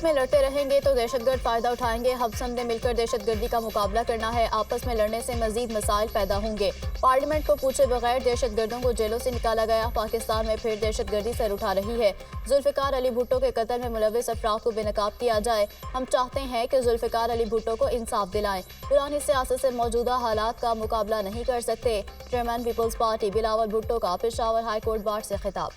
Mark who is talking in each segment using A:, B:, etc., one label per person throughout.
A: आपस में लड़ते रहेंगे तो दहशतगर्द फायदा उठाएंगे। हम सब ने मिलकर दहशतगर्दी का मुकाबला करना है। आपस में लड़ने से मजीद मसाइल पैदा होंगे। पार्लियामेंट को पूछे बगैर दहशतगर्दों को जेलों से निकाला गया। पाकिस्तान में फिर दहशतगर्दी सर उठा रही है। जुल्फिकार अली भुट्टो के कत्ल में मुलविस अफराद को बेनकाब किया जाए। हम चाहते हैं कि जुल्फिकार अली भुट्टो को इंसाफ दिलाएं। पुरानी सियासत से मौजूदा हालात का मुकाबला नहीं कर सकते। Chairman Peoples Party Bilawal Bhutto का पेशावर हाई कोर्ट बार से खिताब।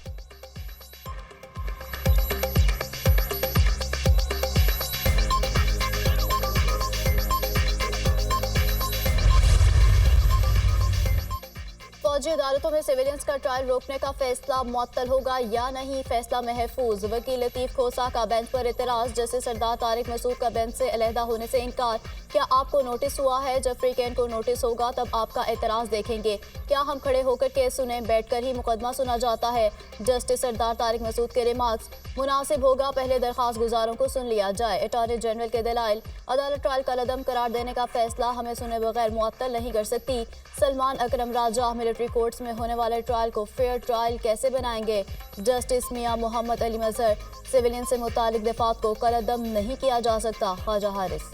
A: फौजी अदालतों में सिविलियंस का ट्रायल रोकने का फैसला मुअत्तल होगा या नहीं, फैसला महफूज। वकील लतीफ खोसा का बेंच पर एतराज। जस्टिस सरदार तारिक मसूद का बेंच से अलहदा होने से इनकार। क्या आपको नोटिस हुआ है? जब फ्रीकैन को नोटिस होगा तब आपका एतराज देखेंगे। क्या हम खड़े होकर केस सुने? बैठकर ही मुकदमा सुना जाता है। जस्टिस सरदार तारिक मसूद के रिमार्क्स। मुनासिब होगा पहले दरख्वास्त गुजारों को सुन लिया जाए। अटॉर्नी जनरल के दलाइल। अदालत ट्रायल का लदम करार देने का फैसला हमें सुने बगैर मुअत्तल नहीं कर सकती। सलमान अकरम राजा मिलिट्री कोर्ट्स में होने वाले ट्रायल को फेयर ट्रायल कैसे बनाएंगे? जस्टिस मियां मोहम्मद अली मजहर। सिविलियन से मुतालिक दफात को कलदम नहीं किया जा सकता। ख्वाजा हारिस।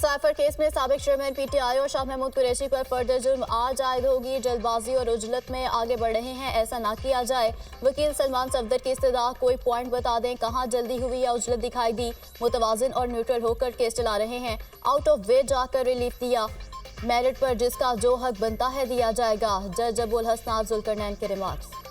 A: साइफर केस में साबिक चेयरमैन पीटीआई और शाह महमूद कुरैशी पर फर्दर जुर्म आज आयद होगी। जल्दबाजी और उजलत में आगे बढ़ रहे हैं, ऐसा ना किया जाए। वकील सलमान सफदर की इस्तदा। कोई पॉइंट बता दें कहां जल्दी हुई या उजलत दिखाई दी। मुतवाजिन और न्यूट्रल होकर केस चला रहे हैं। आउट ऑफ वे जाकर रिलीफ दिया। मेरिट पर जिसका जो हक बनता है दिया जाएगा। जज अबुल हसनात जुल्करनैन के रिमार्क्स।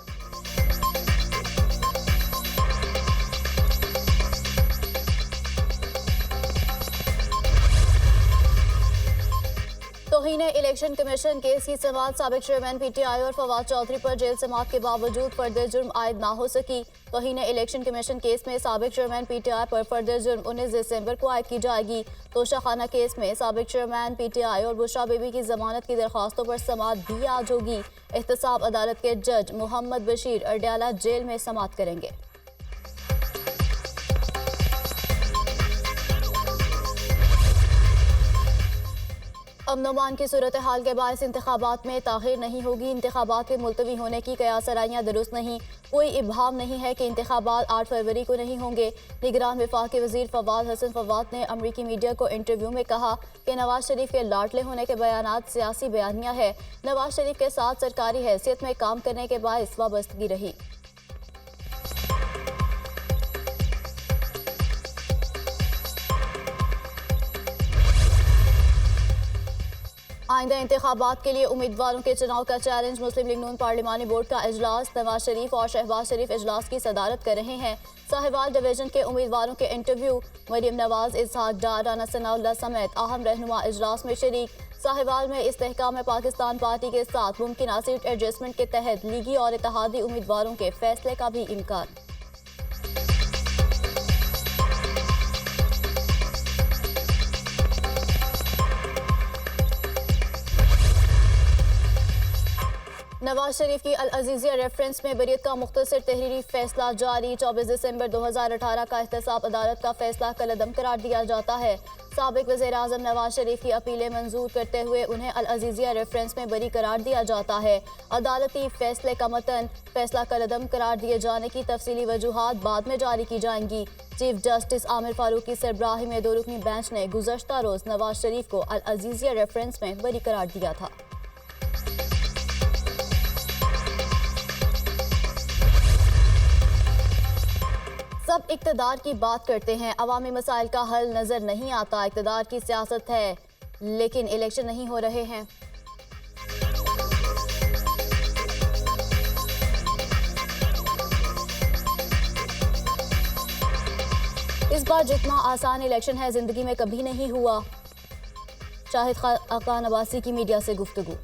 A: तौहीन इलेक्शन कमीशन केस की समाअत। साबिक चेयरमैन पीटीआई और फवाद चौधरी पर जेल समाअत के बावजूद फर्दर जुर्म आयद ना हो सकी। तौहीन इलेक्शन कमीशन केस में साबिक चेयरमैन पीटीआई पर फर्दर जुर्म 19 दिसंबर को आयद की जाएगी। तोशाखाना केस में साबिक चेयरमैन पीटीआई और बुशरा बीबी की जमानत की दरख्वास्तों पर समाअत भी आज होगी। एहतसाब अदालत के जज मोहम्मद बशीर अडयाला जेल में समाअत करेंगे। अमन-ओ-अमान की सूरत हाल के बायस इंतखाबात में ताखीर नहीं होगी। इंतखाबात के मुलतवी होने की कयासराइयाँ दुरुस्त नहीं। कोई इब्हाम नहीं है कि इंतखाबात 8 फरवरी को नहीं होंगे। निगरान वफाकी वजीर फवाद हसन फवाद ने अमरीकी मीडिया को इंटरव्यू में कहा कि नवाज शरीफ के लाडले होने के बयानात सियासी बयानियाँ है। नवाज शरीफ के साथ सरकारी हैसियत में काम करने के बायस वाबस्तगी रही। आइंदा इंतखाबात के लिए उम्मीदवारों के चुनाव का चैलेंज। मुस्लिम लीग नून पार्लिमानी बोर्ड का इजलास। नवाज शरीफ और शहबाज शरीफ इजलास की सदारत कर रहे हैं। साहिवाल डिवीजन के उम्मीदवारों के इंटरव्यू। मरियम नवाज, इसहाक डार, राना सनाउल्लाह समेत अहम रहनुमा इजलास में शरीक। साहिवाल में इस्तेहकाम पाकिस्तान पार्टी के साथ मुमकिन सीट एडजस्टमेंट के तहत लीगी और इत्तेहादी उम्मीदवारों के फैसले का भी इम्कान। नवाज शरीफ की अल अजीजिया रेफरेंस में बरीयत का मुख्तसर तहरीरी फैसला जारी। 24 दिसंबर 2018 का एहतसाब अदालत का फैसला कलअदम करार दिया जाता है। साबिक वज़ीर आज़म नवाज शरीफ की अपीलें मंजूर करते हुए उन्हें अल अजीजिया रेफरेंस में बरी करार दिया जाता है। अदालती फैसले का मतन फैसला कलअदम करार दिए जाने की तफसीली वजूहात बाद में जारी की जाएंगी। चीफ जस्टिस आमिर फारूक की सरबराही में 2 रुकनी बेंच ने गुज़श्ता रोज़ नवाज शरीफ को अल अजीजिया रेफरेंस में बरी करार दिया था। सब इक़्तिदार की बात करते हैं, अवामी मसाइल का हल नजर नहीं आता। इक़्तिदार की सियासत है लेकिन इलेक्शन नहीं हो रहे हैं। इस बार जितना आसान इलेक्शन है जिंदगी में कभी नहीं हुआ। शाहिद खान अब्बासी की मीडिया से गुफ्तगू।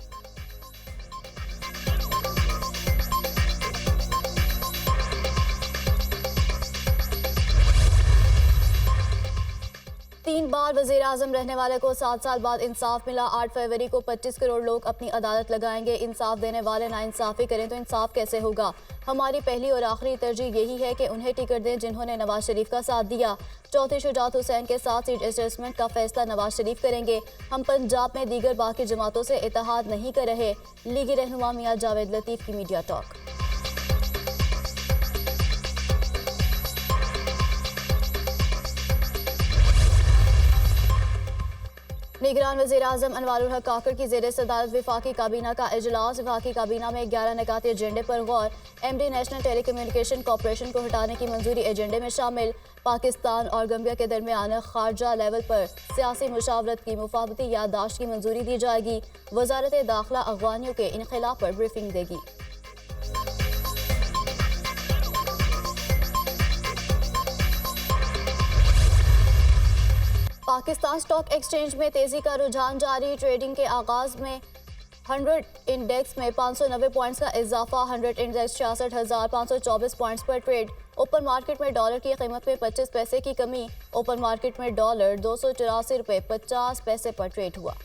A: तीन बार वज़ीर आज़म रहने वाले को 7 साल बाद इंसाफ मिला। 8 फरवरी को 25 करोड़ लोग अपनी अदालत लगाएंगे। इंसाफ देने वाले नाइंसाफ़ी करें तो इंसाफ कैसे होगा? हमारी पहली और आखिरी तरजीह यही है कि उन्हें टिकट दें जिन्होंने नवाज शरीफ का साथ दिया। चौथे शुजात हुसैन के साथ सीट एडजस्टमेंट का फैसला नवाज शरीफ करेंगे। हम पंजाब में दीगर बाकी जमातों से इत्तेहाद नहीं कर रहे। लीगी रहनुमा मियां जावेद लतीफ की मीडिया टॉक। निगरान वज़ीर आज़म अनवारुल हक काकड़ की ज़ेर सदारत वफाकी काबीना का इजलास। वफाकी काबीना में 11 निकाती एजेंडे पर गौर। MD National Telecommunication Corporation को हटाने की मंजूरी एजेंडे में शामिल। पाकिस्तान और गम्बिया के दरमियान खारजा लेवल पर सियासी मुशावरत की मुफाहमती याददाश्त की मंजूरी दी जाएगी। वजारत दाखिला अगवानियों के इनखिला पर ब्रीफिंग देगी। पाकिस्तान स्टॉक एक्सचेंज में तेजी का रुझान जारी। ट्रेडिंग के आगाज में 100 इंडेक्स में 590 पॉइंट्स का इजाफा। 100 इंडेक्स 66,524 पॉइंट्स पर ट्रेड। ओपन मार्केट में डॉलर की कीमत में 25 पैसे की कमी। ओपन मार्केट में डॉलर 284 रुपये 50 पैसे पर ट्रेड हुआ।